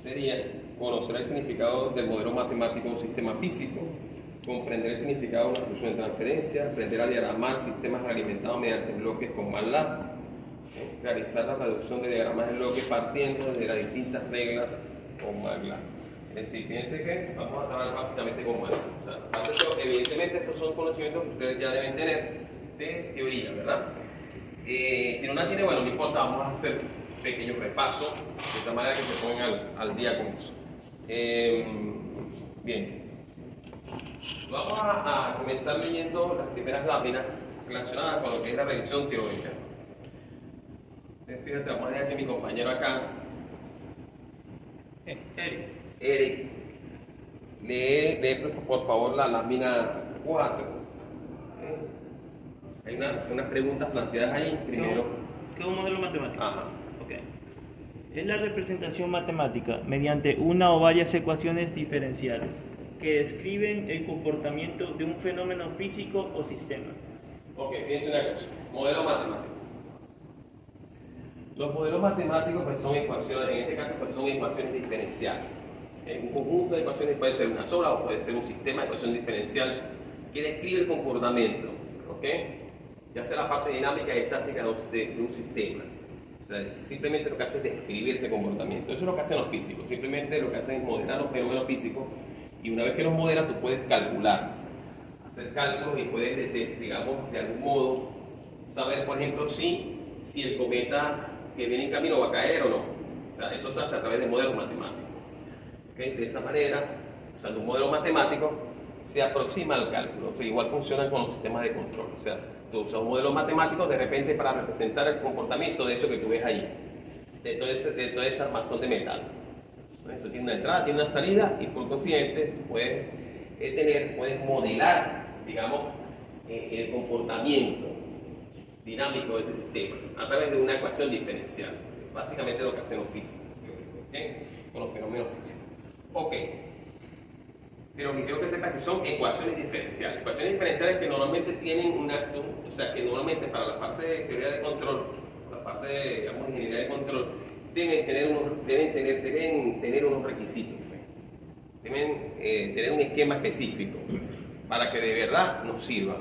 Sería conocer el significado del modelo matemático de un sistema físico, comprender el significado de una función de transferencia, aprender a diagramar sistemas realimentados mediante bloques con MATLAB, realizar la reducción de diagramas de bloques partiendo de las distintas reglas con MATLAB. Es decir, fíjense que vamos a trabajar básicamente con MATLAB. O sea, aparte de esto, evidentemente estos son conocimientos que ustedes ya deben tener de teoría, ¿verdad? Si no la tiene, bueno, no importa, vamos a hacer un pequeño repaso, de tal manera que se pongan al día con eso. Bien, vamos a comenzar leyendo las primeras láminas relacionadas con lo que es la revisión teórica. Fíjate, vamos a dejar que mi compañero acá, Eric, lee por favor la lámina 4. Hay unas preguntas planteadas ahí primero. ¿Qué es un modelo matemático? Ajá. Okay. Es la representación matemática mediante una o varias ecuaciones diferenciales que describen el comportamiento de un fenómeno físico o sistema. Ok, fíjense una cosa. Modelo matemático. Los modelos matemáticos pues, son ecuaciones, en este caso pues, son ecuaciones diferenciales. Un conjunto de ecuaciones puede ser una sola o puede ser un sistema de ecuación diferencial que describe el comportamiento, ¿ok? Ya sea la parte dinámica y estática de un sistema. O sea, simplemente lo que hace es describir ese comportamiento. Eso es lo que hacen los físicos. Simplemente lo que hacen es modelar los fenómenos físicos y una vez que los modelas tú puedes calcular, hacer cálculos y puedes, digamos, de algún modo saber, por ejemplo, si el cometa que viene en camino va a caer o no. O sea, eso se hace a través de modelos matemáticos. ¿Okay? De esa manera, usando un modelo matemático, se aproxima al cálculo. O sea, igual funcionan con los sistemas de control. O sea, tú usas un modelo matemático de repente para representar el comportamiento de eso que tú ves ahí, de toda esa armazón de metal. Eso tiene una entrada, tiene una salida y por consiguiente puedes modelar, digamos, el comportamiento dinámico de ese sistema a través de una ecuación diferencial. Básicamente lo que hacen los físicos, ¿okay? Con los fenómenos físicos. Ok. Pero lo que quiero que sepas que son ecuaciones diferenciales. Ecuaciones diferenciales que normalmente tienen una acción, o sea, que normalmente para la parte de teoría de control, la parte de, digamos, ingeniería de control, deben tener unos requisitos. Deben tener un esquema específico para que de verdad nos sirvan.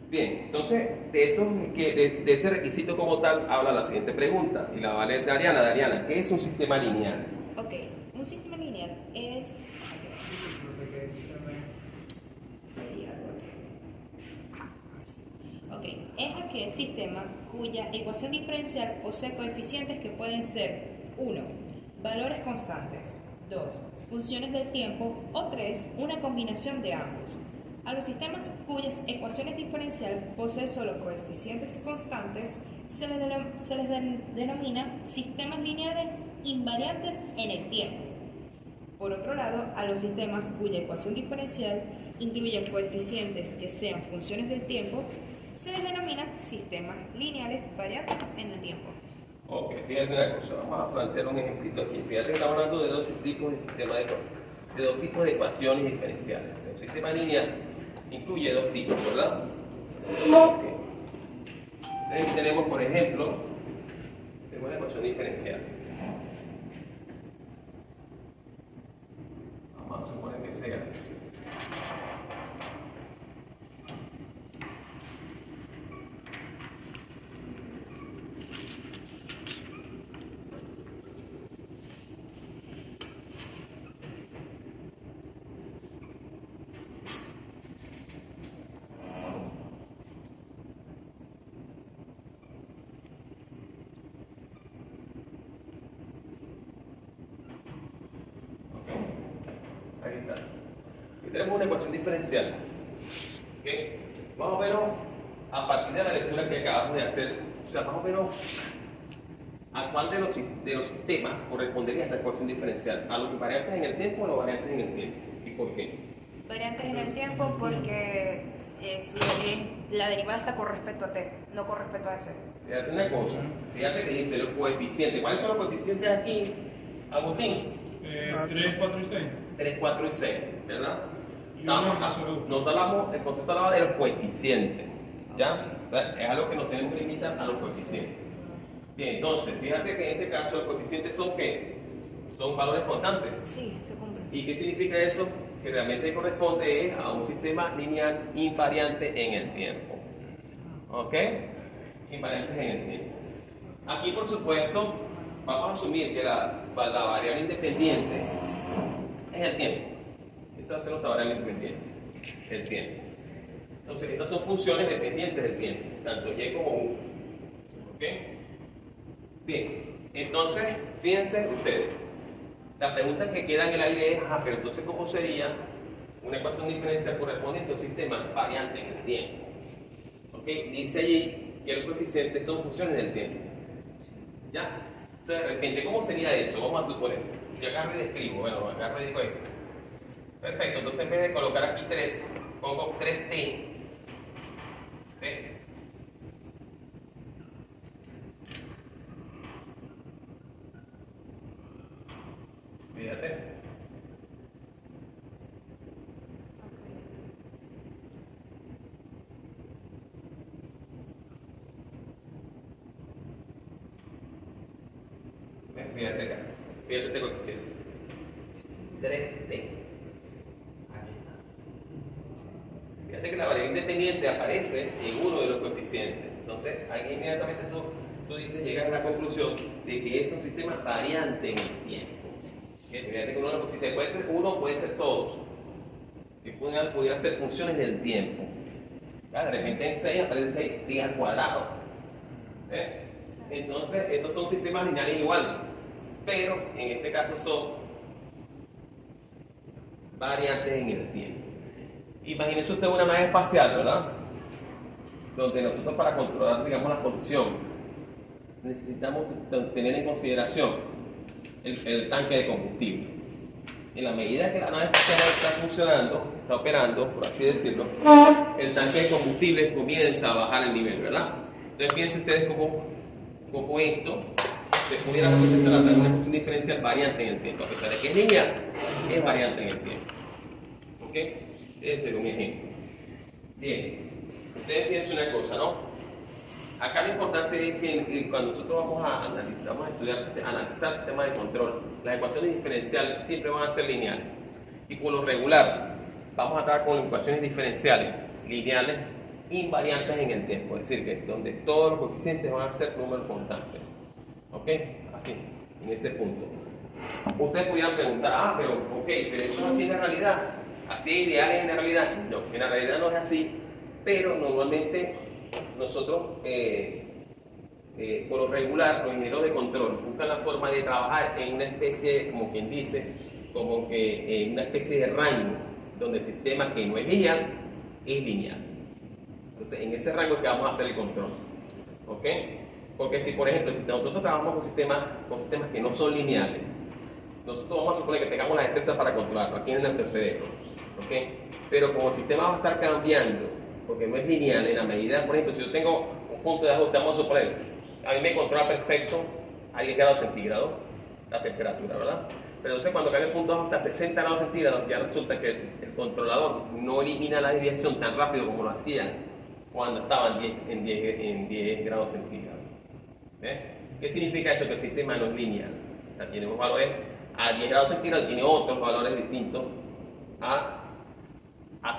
Bien, entonces de ese requisito como tal habla la siguiente pregunta y la va a leer Dariana. Dariana, ¿qué es un sistema lineal? Ok, un sistema lineal es... Ok, es aquel sistema cuya ecuación diferencial posee coeficientes que pueden ser 1. Valores constantes, 2. Funciones del tiempo o 3. Una combinación de ambos. A los sistemas cuyas ecuaciones diferenciales poseen solo coeficientes constantes se les denomina sistemas lineales invariantes en el tiempo. Por otro lado, a los sistemas cuya ecuación diferencial incluye coeficientes que sean funciones del tiempo se les denomina sistemas lineales variantes en el tiempo. Ok, fíjate una cosa, vamos a plantear un ejemplito aquí. Fíjate que estamos hablando de dos tipos de sistemas de dos tipos de ecuaciones diferenciales. Un sistema lineal incluye dos tipos, ¿verdad? Okay. Entonces, aquí tenemos, por ejemplo, una ecuación diferencial. Vamos a suponer que sea ahí está. Aquí tenemos una ecuación diferencial. ¿Okay? Más o menos, a partir de la lectura que acabamos de hacer, o sea, más o menos, ¿a cuál de los sistemas correspondería esta ecuación diferencial? ¿A los variantes en el tiempo o a los variantes en el tiempo? ¿Y por qué? Variantes en el tiempo porque la derivada está con respecto a t, no con respecto a s. Fíjate una cosa, fíjate que dice los coeficientes. ¿Cuáles son los coeficientes aquí, Agustín? 3, 4 y 6. 3, 4 y 6, ¿verdad? Y uno en absoluto. Nos hablamos, el concepto hablaba de los coeficientes, ¿ya? O sea, es algo que nos tenemos que limitar a los coeficientes. Bien, entonces, fíjate que en este caso los coeficientes son ¿qué? Son valores constantes. Sí, se cumple. ¿Y qué significa eso? Que realmente corresponde a un sistema lineal invariante en el tiempo. ¿Ok? Invariantes en el tiempo. Aquí, por supuesto, vamos a asumir que la variable independiente es el tiempo. Esa va a ser nuestra variable independiente, el tiempo. Entonces, estas son funciones dependientes del tiempo, tanto y como u. ¿Ok? Bien, entonces, fíjense ustedes. La pregunta que queda en el aire es, pero entonces, ¿cómo sería una ecuación diferencial correspondiente a un sistema variante en el tiempo? ¿Ok? Dice allí que los coeficientes son funciones del tiempo. ¿Ya? Entonces, de repente, ¿cómo sería eso? Vamos a suponer. Yo agarro y describo. Bueno, agarro y digo esto. Perfecto. Entonces, en vez de colocar aquí 3, pongo 3t. ¿Sí? Fíjate. Fíjate acá. Fíjate este coeficiente. 3t. Aquí está. Fíjate que la variable independiente aparece en uno de los coeficientes. Entonces, aquí inmediatamente tú dices, llegas a la conclusión de que es un sistema variante en el tiempo. Fíjate que uno de los coeficientes puede ser uno, puede ser todos. Que pudiera ser funciones del tiempo. De repente en 6 aparece 6t al cuadrado. Entonces, estos son sistemas lineales iguales, pero en este caso son variantes en el tiempo. Imagínense usted una nave espacial, ¿verdad? Donde nosotros para controlar, digamos, la posición necesitamos tener en consideración el tanque de combustible. En la medida que la nave espacial está funcionando, está operando, por así decirlo, el tanque de combustible comienza a bajar el nivel, ¿verdad? Entonces fíjense ustedes cómo esto se pudiera representar una función diferencial variante en el tiempo, a pesar de que es lineal, es variante en el tiempo. ¿Ok? Debe ser un ejemplo. Bien, ustedes piensen una cosa, ¿no? Acá lo importante es que cuando nosotros vamos a analizar sistemas de control, las ecuaciones diferenciales siempre van a ser lineales. Y por lo regular, vamos a tratar con ecuaciones diferenciales lineales invariantes en el tiempo, es decir, que donde todos los coeficientes van a ser números constantes. ¿Ok? Así, en ese punto. Ustedes pudieran preguntar, pero eso es así en la realidad. ¿Así es ideal en la realidad? No, en la realidad no es así, pero normalmente nosotros, por lo regular, los ingenieros de control buscan la forma de trabajar en una especie, como quien dice, como que en una especie de rango, donde el sistema que no es lineal, es lineal. Entonces, en ese rango es que vamos a hacer el control. ¿Ok? Porque si, por ejemplo, si nosotros trabajamos con sistemas que no son lineales, nosotros vamos a suponer que tengamos la destreza para controlarlo, aquí en nuestro cerebro. ¿Ok? Pero como el sistema va a estar cambiando, porque no es lineal, en la medida, por ejemplo, si yo tengo un punto de ajuste, vamos a suponer, a mí me controla perfecto a 10 grados centígrados la temperatura, ¿verdad? Pero entonces cuando cambia el punto de ajuste a 60 grados centígrados, ya resulta que el controlador no elimina la desviación tan rápido como lo hacía cuando estaba en 10 grados centígrados. ¿Qué significa eso? Que el sistema no es lineal. O sea, tiene unos valores a 10 grados centígrados, tiene otros valores distintos a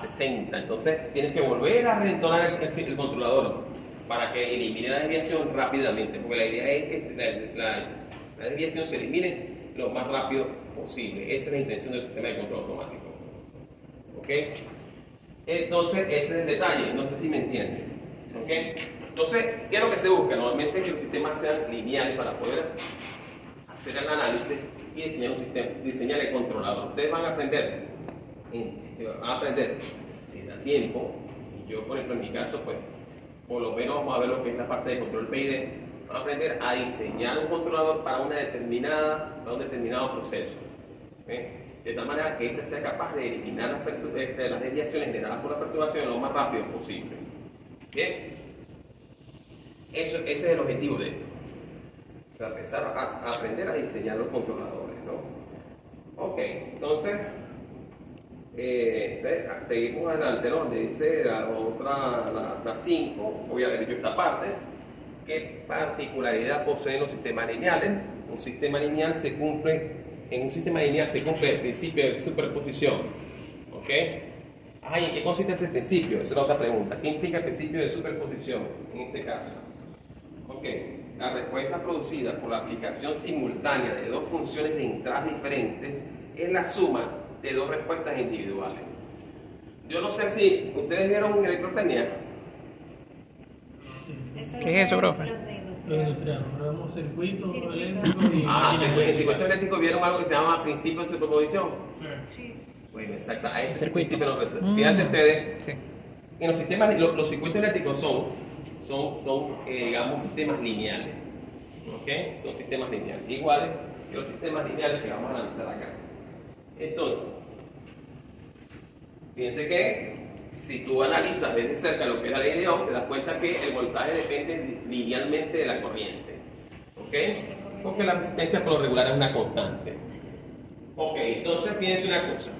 60. Entonces, tienes que volver a retornar el controlador para que elimine la desviación rápidamente, porque la idea es que la desviación se elimine lo más rápido posible. Esa es la intención del sistema de control automático. ¿Ok? Entonces, ese es el detalle, no sé si me entienden. ¿Ok? Entonces, ¿qué es lo que se busca? Normalmente que los sistemas sean lineales para poder hacer el análisis y diseñar el controlador. Ustedes van a aprender, si da tiempo, y yo, por ejemplo, en mi caso, pues, por lo menos vamos a ver lo que es la parte de control PID, van a aprender a diseñar un controlador para un determinado proceso. De tal manera que éste sea capaz de eliminar las desviaciones generadas por la perturbación lo más rápido posible. ¿Bien? Ese es el objetivo de esto. O sea, empezar a aprender a diseñar los controladores, ¿no? Ok, entonces, Seguimos adelante, ¿no? Donde dice la otra, la 5, voy a leer yo esta parte. ¿Qué particularidad poseen los sistemas lineales? Un sistema lineal se cumple, en un sistema lineal se cumple el principio de superposición. ¿Ok? ¿En qué consiste este principio? Esa es la otra pregunta. ¿Qué implica el principio de superposición en este caso? Ok, la respuesta producida por la aplicación simultánea de dos funciones de entradas diferentes es la suma de dos respuestas individuales. Yo no sé si ustedes vieron electrotecnia. ¿Qué es eso, profe? Los industriales, probamos circuitos eléctricos y... En circuitos eléctricos vieron algo que se llama principio de superposición. Sí. Bueno, exacto, a ese Circuito. principio nos refiere. Fíjense ustedes, Sí. en los sistemas, los circuitos eléctricos son digamos, sistemas lineales. ¿Ok? Son sistemas lineales, iguales que los sistemas lineales que vamos a analizar acá. Entonces, fíjense que si tú analizas desde cerca lo que es la ley de Ohm, te das cuenta que el voltaje depende linealmente de la corriente. ¿Ok? Porque la resistencia por lo regular es una constante. Ok, entonces fíjense una cosa.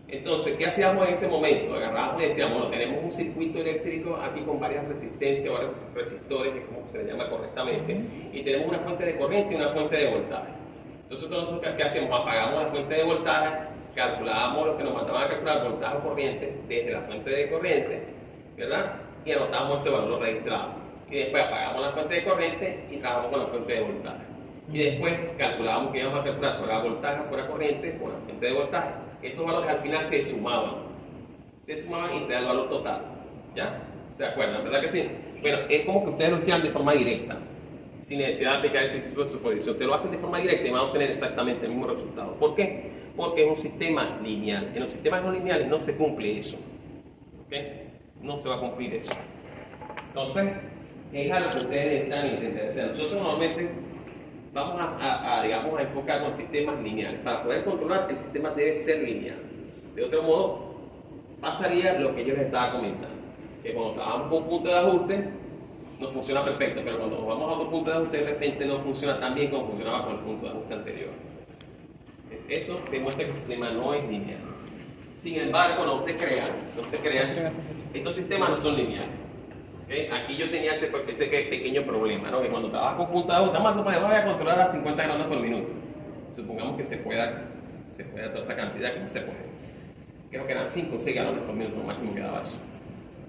Entonces, ¿qué hacíamos en ese momento? Agarrábamos y decíamos, bueno, tenemos un circuito eléctrico aquí con varias resistencias, varios resistores, que es como se le llama correctamente, y tenemos una fuente de corriente y una fuente de voltaje. Entonces, nosotros, ¿qué hacíamos? Apagamos la fuente de voltaje, calculábamos lo que nos mandaban a calcular voltaje o corriente desde la fuente de corriente, ¿verdad? Y anotábamos ese valor, lo registramos. Y después apagamos la fuente de corriente y trabajamos con la fuente de voltaje. Y después calculábamos que íbamos a calcular fuera voltaje, fuera corriente, con la fuente de voltaje. Esos valores al final se sumaban y te da el valor total. ¿Ya? ¿Se acuerdan? ¿Verdad que sí? Bueno, es como que ustedes lo hicieran de forma directa, sin necesidad de aplicar el principio de superposición. Ustedes lo hacen de forma directa y van a obtener exactamente el mismo resultado. ¿Por qué? Porque es un sistema lineal. En los sistemas no lineales no se cumple eso. ¿Ok? No se va a cumplir eso. Entonces, es algo que ustedes necesitan entender. O sea, nosotros normalmente vamos digamos, a enfocarnos en sistemas lineales. Para poder controlar, el sistema debe ser lineal. De otro modo, pasaría lo que yo les estaba comentando. Que cuando trabajamos con un punto de ajuste, no funciona perfecto, pero cuando vamos a otro punto de ajuste, de repente no funciona tan bien como funcionaba con el punto de ajuste anterior. Eso demuestra que el sistema no es lineal. Sin embargo, no se crean. Estos sistemas no son lineales. ¿Okay? Aquí yo tenía ese pequeño problema, ¿no? Que cuando trabajo con punto de ajuste, vamos a controlar a 50 grados por minuto. Supongamos que se pueda toda esa cantidad, que no se puede. Creo que eran 5 o 6 galones por minuto, lo máximo que daba eso.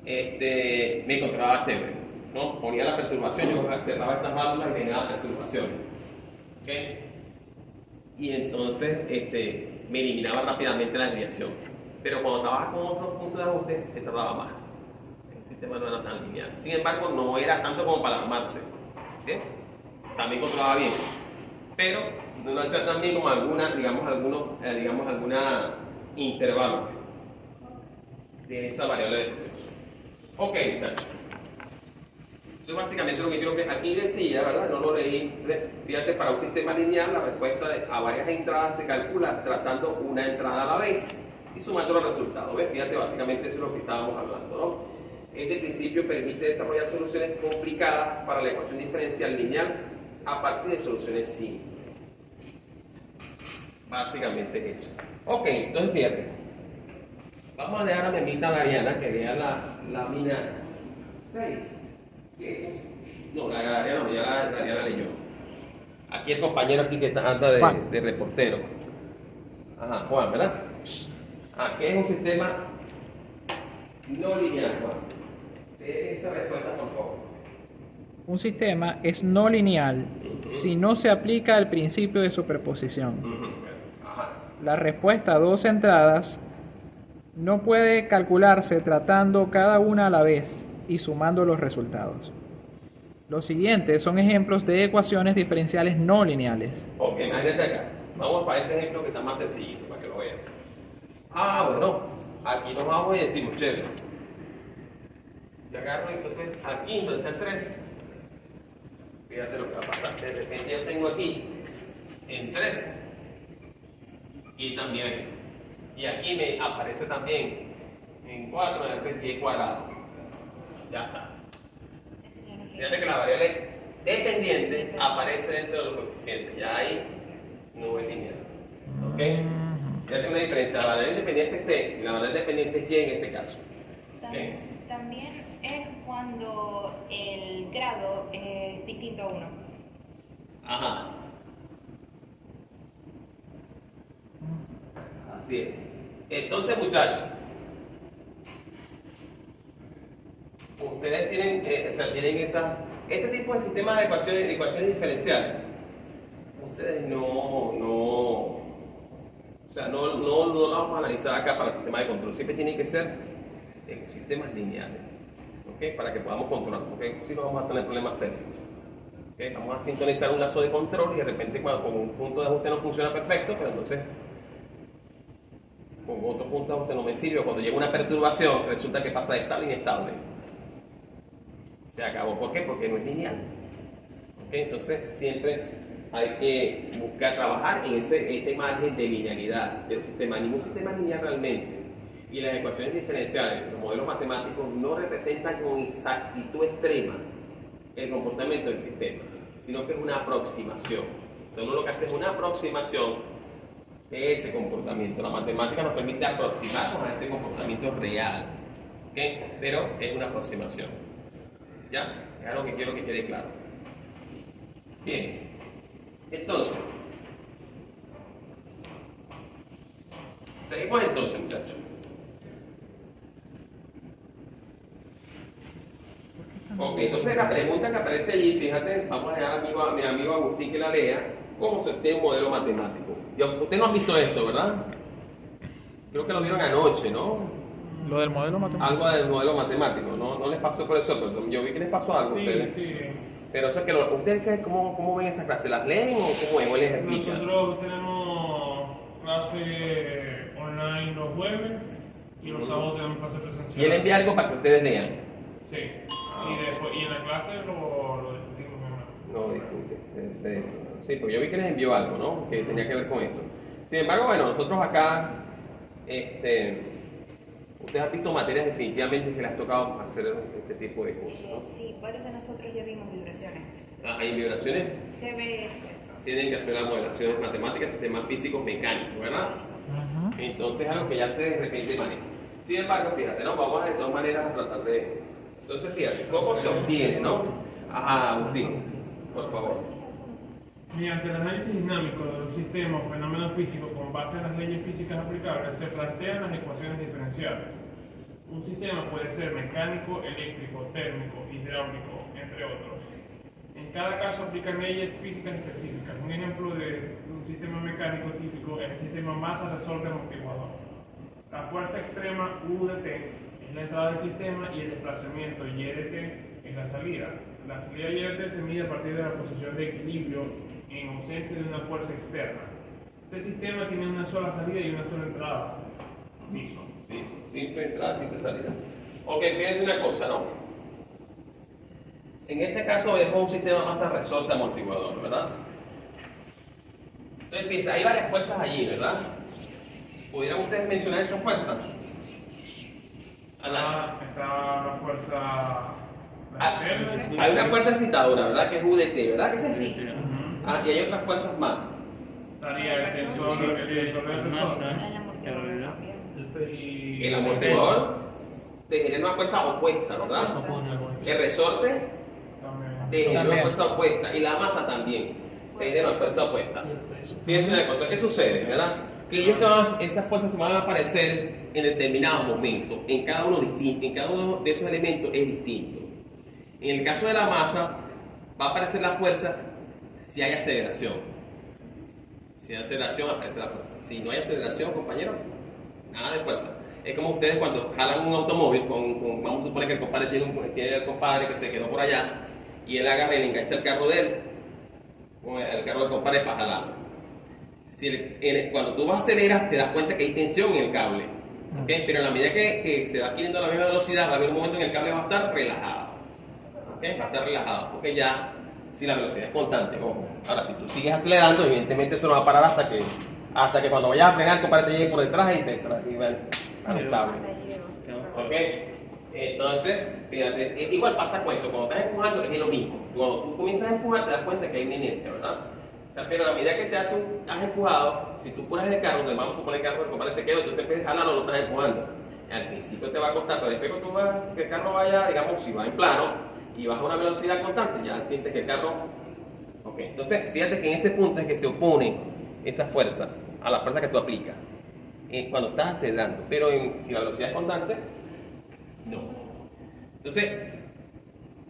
Me controlaba chévere, ¿no? Ponía la perturbación, yo cerraba estas válvulas y generaba perturbaciones. ¿Okay? Y entonces me eliminaba rápidamente la desviación. Pero cuando trabajaba con otro punto de ajuste, se tardaba más. El sistema no era tan lineal. Sin embargo, no era tanto como para alarmarse. ¿Okay? También controlaba bien. Pero no lo hacía tan bien como alguna intervalo de esa variable de proceso. Ok, muchachos. Eso es básicamente lo que creo que aquí decía, ¿verdad? No lo leí. Fíjate, para un sistema lineal, la respuesta a varias entradas se calcula tratando una entrada a la vez y sumando los resultados. ¿Ves? Fíjate, básicamente eso es lo que estábamos hablando, ¿no? Este principio permite desarrollar soluciones complicadas para la ecuación diferencial lineal a partir de soluciones simples. Básicamente es eso. Ok, entonces fíjate. Vamos a dejar a mi amiguita Mariana que vea la lámina 6. ¿Qué es eso? No, la Ariana leyó. Aquí el compañero aquí que anda de reportero. Ajá, Juan, ¿verdad? ¿Qué es un sistema no lineal, Juan? Esa respuesta, por favor. Un sistema es no lineal si no se aplica el principio de superposición. Ajá. La respuesta a dos entradas no puede calcularse tratando cada una a la vez y sumando los resultados. Los siguientes son ejemplos de ecuaciones diferenciales no lineales. Ok, imagínate acá. Vamos para este ejemplo que está más sencillo, para que lo vean. Bueno, aquí nos vamos y decimos, chévere. Yo agarro entonces aquí donde está el 3. Fíjate lo que va a pasar. De repente ya tengo aquí en 3 y también aquí. Y aquí me aparece también en 4, me aparece y cuadrado. Ya está. Fíjate que la variable dependiente aparece dentro de los coeficientes. Ya ahí no es lineal. ¿Ok? Ya tengo una diferencia, la variable independiente es T y la variable dependiente es Y en este caso. También es cuando el grado es distinto a 1. Ajá. Así es. Entonces, muchachos, ustedes tienen, tienen este tipo de sistemas de ecuaciones diferenciales. Ustedes no lo vamos a analizar acá para el sistema de control. Siempre tienen que ser sistemas lineales, ¿ok? Para que podamos controlar, porque si no vamos a tener problemas serios. ¿Okay? Vamos a sintonizar un lazo de control y de repente cuando con un punto de ajuste no funciona perfecto, pero entonces con otro punto de ajuste no me sirve. Cuando llega una perturbación, resulta que pasa de estable a inestable. Se acabó. ¿Por qué? Porque no es lineal. ¿Okay? Entonces siempre hay que buscar trabajar en ese margen de linealidad del sistema. Ningún sistema es lineal realmente. Y las ecuaciones diferenciales, los modelos matemáticos, no representan con exactitud extrema el comportamiento del sistema, sino que es una aproximación. Entonces uno lo que hace es una aproximación de ese comportamiento. La matemática nos permite aproximarnos a ese comportamiento real, ¿okay? Pero es una aproximación. ¿Ya? Es algo que quiero que quede claro. Bien. Entonces, seguimos entonces, muchachos. Ok, entonces la pregunta que aparece allí, fíjate, vamos a dejar a mi amigo Agustín que la lea, ¿cómo se obtiene un modelo matemático? Ustedes no han visto esto, ¿verdad? Creo que lo vieron anoche, ¿no? Lo del modelo matemático. Algo del modelo matemático, ¿no les pasó por eso? Pero yo vi que les pasó algo a ustedes. Sí. Pero eso es que ¿ustedes cómo ven esa clase? ¿Las leen o cómo es? ¿O les explica? Nosotros tenemos clase online los jueves y los sábados tenemos clase presencial. Y él envía algo para que ustedes lean. Sí. Y en la clase lo discutimos más. No, discute. Sí, porque yo vi que les envió algo, ¿no? Que tenía que ver con esto. Sin embargo, bueno, nosotros acá, ustedes han visto materias definitivamente que les ha tocado hacer este tipo de cosas, ¿no? Sí, varios de nosotros ya vimos vibraciones. Hay vibraciones, Se ve esto. tienen que hacer las modelaciones matemáticas, sistemas físicos, mecánicos, ¿verdad? Entonces es algo que ya ustedes de repente manejan. Sin embargo, fíjate, ¿no? Vamos de todas maneras a tratar de... Entonces, fíjate, ¿cómo se obtiene, no? Ajá, Agustín, por favor. Mediante el análisis dinámico de un sistema o fenómeno físico con base en las leyes físicas aplicables, se plantean las ecuaciones diferenciales. Un sistema puede ser mecánico, eléctrico, térmico, hidráulico, entre otros. En cada caso aplican leyes físicas específicas. Un ejemplo de un sistema mecánico típico es el sistema masa-resorte amortiguador. La fuerza extrema U de T es la entrada del sistema y el desplazamiento Y de T es la salida. La salida Y de T se mide a partir de la posición de equilibrio en ausencia de una fuerza externa. Este sistema tiene una sola salida y una sola entrada. Sí, Simple entrada, simple salida. Ok, fíjate una cosa, ¿no? En este caso vemos un sistema masa-resorte amortiguador, ¿verdad? Entonces, fíjense, hay varias fuerzas allí, ¿verdad? ¿Pudieran ustedes mencionar esas fuerzas? está la fuerza externa. Hay una fuerza excitadora, ¿verdad? Que es UDT, ¿verdad? ¿Qué es eso? Sí. Y hay otras fuerzas más. Estaría el tensor del Masa, El amortiguador también. El amortiguador te genera una fuerza opuesta, ¿verdad? El resorte te genera una fuerza opuesta y la masa también te genera una fuerza opuesta. Fíjense una cosa, ¿qué sucede, verdad? Que esas fuerzas se van a aparecer en determinados momentos, en cada uno de esos elementos es distinto. En el caso de la masa, va a aparecer la fuerza si hay aceleración. Si hay aceleración, aparece la fuerza. Si no hay aceleración, compañero, nada de fuerza. Es como ustedes cuando jalan un automóvil, vamos a suponer que el compadre tiene el compadre que se quedó por allá y él agarra y le engancha el carro de él, con el carro del compadre para jalarlo. Cuando tú vas a acelerar, te das cuenta que hay tensión en el cable. ¿Okay? Pero en la medida que se va adquiriendo la misma velocidad, va a haber un momento en el cable va a estar relajado. ¿Okay? Va a estar relajado, porque ya, si la velocidad es constante, ojo. Ahora, si tú sigues acelerando, evidentemente eso no va a parar hasta que cuando vayas a frenar, compadre te llegue por detrás y te va al estable. ¿Ok? Entonces, fíjate, igual pasa con eso. Cuando estás empujando es lo mismo. Cuando tú comienzas a empujar, te das cuenta que hay una inercia, ¿verdad? O sea, pero a la medida que tú has empujado, si tú pones el carro, vamos a suponer que el carro, el compadre se quedó, entonces empiezas a jalarlo, lo estás empujando. Al principio te va a costar, pero después que tú vas, que el carro vaya, digamos, si va en plano y vas a una velocidad constante, ya sientes que el carro... Ok, entonces fíjate que en ese punto es que se opone esa fuerza a la fuerza que tú aplicas cuando estás acelerando, pero si la velocidad es constante, no. Entonces,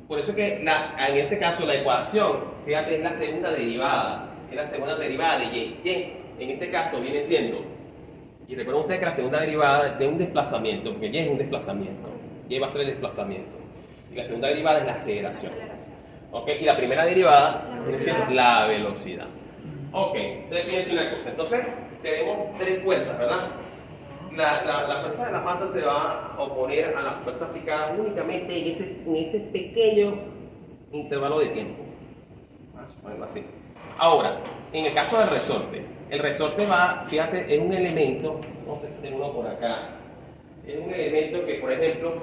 por eso que en ese caso la ecuación, fíjate, es la segunda derivada, de y. Y en este caso viene siendo, y recuerden ustedes que la segunda derivada de un desplazamiento, porque y es un desplazamiento, y va a ser el desplazamiento, y la segunda derivada es la aceleración. Ok, y la primera derivada viene siendo la velocidad. Ok, entonces fíjense una cosa, entonces tenemos tres fuerzas, ¿verdad? La fuerza de la masa se va a oponer a la fuerza aplicada únicamente en ese pequeño intervalo de tiempo. Vamos a ponerlo así. Ahora, en el caso del resorte, el resorte va, fíjate, es un elemento, no sé si tengo uno por acá, es un elemento que, por ejemplo,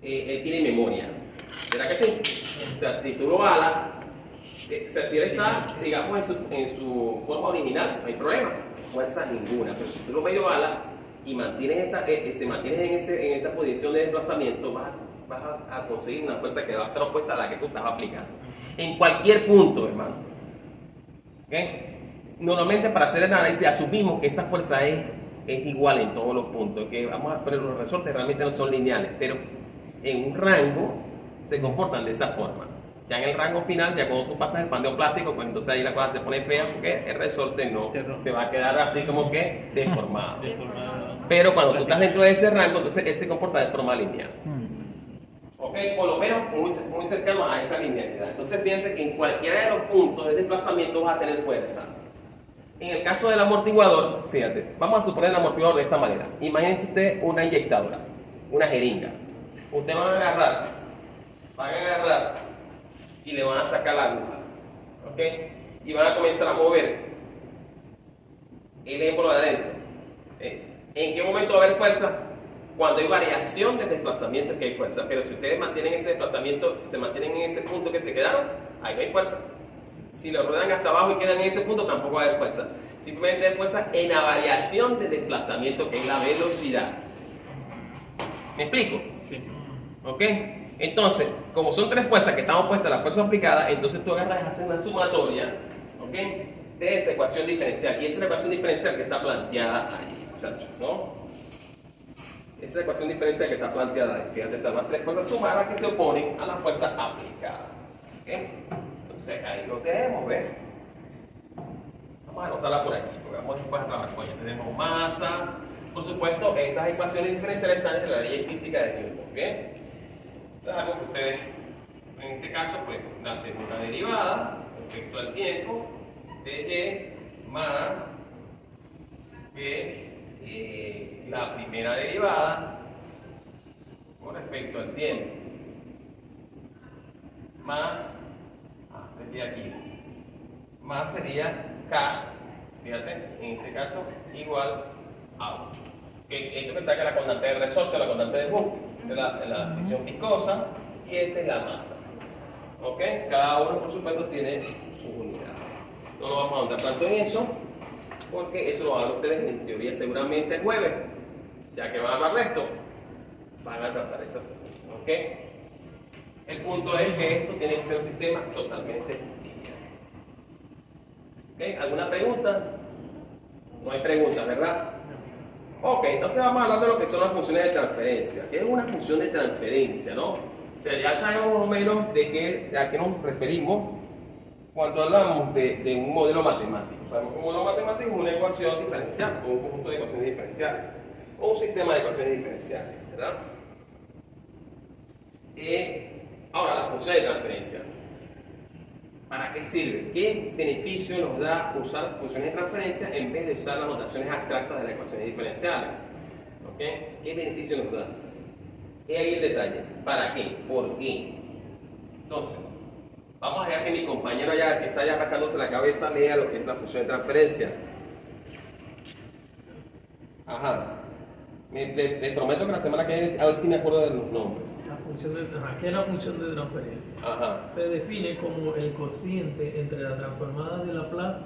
él tiene memoria, ¿verdad que sí? O sea, si tú lo balas, o sea, si él está, digamos, en su forma original, no hay problema, fuerza ninguna, pero si tú lo medio balas y mantienes se mantienes en esa posición de desplazamiento, vas a conseguir una fuerza que va a estar opuesta a la que tú estás aplicando. En cualquier punto, hermano. ¿Okay? Normalmente para hacer el análisis asumimos que esa fuerza es igual en todos los puntos, que pero los resortes realmente no son lineales, pero en un rango se comportan de esa forma. Ya en el rango final, ya cuando tú pasas el pandeo plástico, pues entonces ahí la cosa se pone fea porque el resorte no se va a quedar así como que deformado. Pero cuando tú estás dentro de ese rango, entonces él se comporta de forma lineal. Ok, por lo menos muy cercano a esa linealidad. Entonces fíjense que en cualquiera de los puntos de desplazamiento vas a tener fuerza. En el caso del amortiguador, fíjate, vamos a suponer el amortiguador de esta manera. Imagínense usted una inyectadora, una jeringa. Ustedes van a agarrar y le van a sacar la aguja, ¿ok? Y van a comenzar a mover el émbolo de adentro. ¿En qué momento va a haber fuerza? Cuando hay variación de desplazamiento es que hay fuerza, pero si ustedes mantienen ese desplazamiento, si se mantienen en ese punto que se quedaron, ahí no hay fuerza. Si lo ruedan hacia abajo y quedan en ese punto, tampoco va a haber fuerza. Simplemente hay fuerza en la variación de desplazamiento, que es la velocidad. ¿Me explico? Sí. ¿Ok? Entonces, como son tres fuerzas que están opuestas a la fuerza aplicada, entonces tú agarras y haces una sumatoria, ¿ok?, de esa ecuación diferencial. Y esa es la ecuación diferencial que está planteada ahí, ¿no? Esa es la ecuación diferencial que está planteada ahí. Fíjate, están las tres fuerzas sumadas que se oponen a la fuerza aplicada. ¿Ok? Entonces, ahí lo tenemos, ¿ves? Vamos a anotarla por aquí, porque vamos después a trabajar con ella. Tenemos masa. Por supuesto, esas ecuaciones diferenciales salen de la ley física de Newton, ¿ok? Eso es algo que ustedes, en este caso, pues, la segunda derivada respecto al tiempo de y más que la primera derivada con respecto al tiempo más, desde aquí, más sería K, fíjate, en este caso, igual a 1. Esto que está acá, la constante del resorte, la constante de Hooke, la fricción viscosa, y esta es la masa. ¿Ok? Cada uno, por supuesto, tiene sus unidades. No nos vamos a ahondar tanto en eso, porque eso lo van a ver ustedes en teoría seguramente el jueves. Ya que van a hablar de esto, van a tratar eso. ¿Ok? El punto es que esto tiene que ser un sistema totalmente lineal. ¿Ok? ¿Alguna pregunta? No hay preguntas, ¿verdad? Ok, entonces vamos a hablar de lo que son las funciones de transferencia. ¿Qué es una función de transferencia, no? O sea, ya sabemos más o menos a qué nos referimos cuando hablamos de un modelo matemático. Sabemos que un modelo matemático es una ecuación diferencial, o un conjunto de ecuaciones diferenciales, o un sistema de ecuaciones diferenciales, ¿verdad? Ahora, la función de transferencia. ¿Para qué sirve? ¿Qué beneficio nos da usar funciones de transferencia en vez de usar las notaciones abstractas de las ecuaciones diferenciales? ¿Ok? ¿Qué beneficio nos da? Y ahí el detalle. ¿Para qué? ¿Por qué? Entonces, vamos a dejar que mi compañero allá, que está allá rascándose la cabeza, lea lo que es la función de transferencia. Ajá. Le prometo que la semana que viene, a ver si me acuerdo de los nombres. La ¿Qué es la función de transferencia? Ajá. Se define como el cociente entre la transformada de Laplace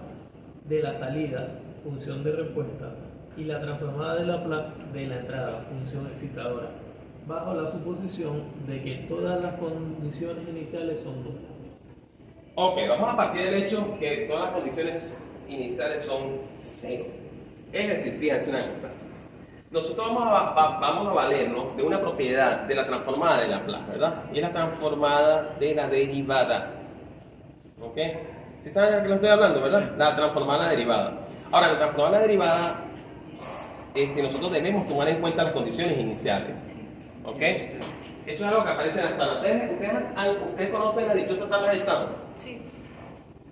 de la salida, función de respuesta, y la transformada de Laplace de la entrada, función excitadora, bajo la suposición de que todas las condiciones iniciales son nulas. Ok, vamos a partir del hecho que todas las condiciones iniciales son cero. Es decir, fíjense una cosa. Nosotros vamos a valernos de una propiedad de la transformada de Laplace, ¿verdad? Y es la transformada de la derivada. ¿Ok? ¿Sí saben de qué lo estoy hablando, verdad? La transformada de la derivada. Ahora, la transformada de la derivada, nosotros debemos tomar en cuenta las condiciones iniciales. ¿Ok? Eso es algo que aparece en las tablas. ¿Ustedes conocen la dichosa tabla del Chamo? Sí,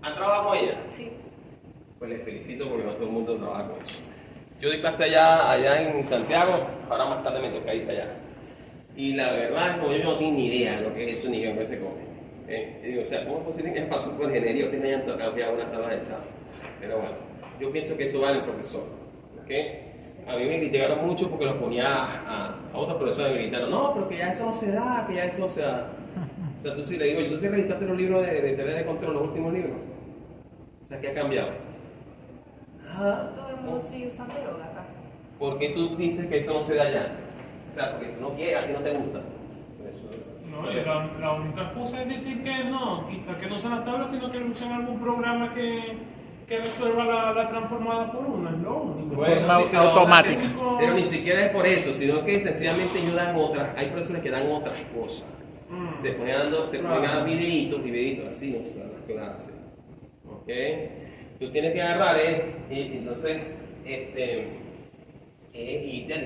¿Han trabajado con ella? sí. Pues les felicito porque no todo el mundo trabaja con eso. Yo doy clase allá en Santiago, ahora más tarde me toca ir para allá. Y la verdad, como yo no tengo ni idea de lo que es eso ni de qué se come. Digo, o sea, ¿cómo es posible que pasó por ingeniería ustedes me hayan tocado ya una tabla del Chavo? Pero bueno, yo pienso que eso vale el profesor. ¿Ok? A mí me criticaron mucho porque lo ponía a otras profesoras y me gritaron, no, pero que ya eso no se da, que ya eso no se da. O sea, tú sí le digo, ¿tú sí revisaste los libros de teoría de control, los últimos libros? O sea, ¿qué ha cambiado? Nada. Todo el mundo sigue usando yoga acá. ¿Por qué tú dices que eso no se da ya? O sea, porque tú no quieres, a ti no te gusta. No, y la única excusa es decir que no, quizás que no sean las tablas, sino que usen algún programa que resuelva la transformada por una, es lo único. Forma sí, pero, automática. Pero ni siquiera es por eso, sino que sencillamente ellos dan otras, hay profesores que dan otras cosas. Se ponen a dar videitos así, o sea, las clases. ¿Ok? Tú tienes que agarrar, y entonces, irte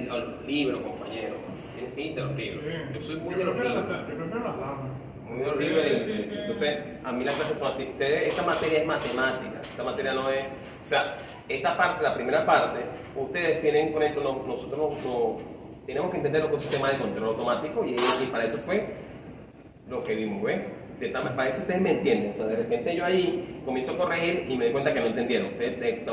a los libros, compañero. Tienes que irte a los libros. Yo soy muy de los libros. Yo prefiero las tablas. Muy de los libros. Entonces, a mí las clases son así. Esta materia es matemática. Esta materia no es. O sea, esta parte, la primera parte, ustedes tienen, por ejemplo, nosotros tenemos que entender lo que es un sistema de control automático y para eso fue lo que vimos, ¿ves? Para eso ustedes me entienden. O sea, de repente yo ahí comienzo a corregir y me doy cuenta que no entendieron. Ustedes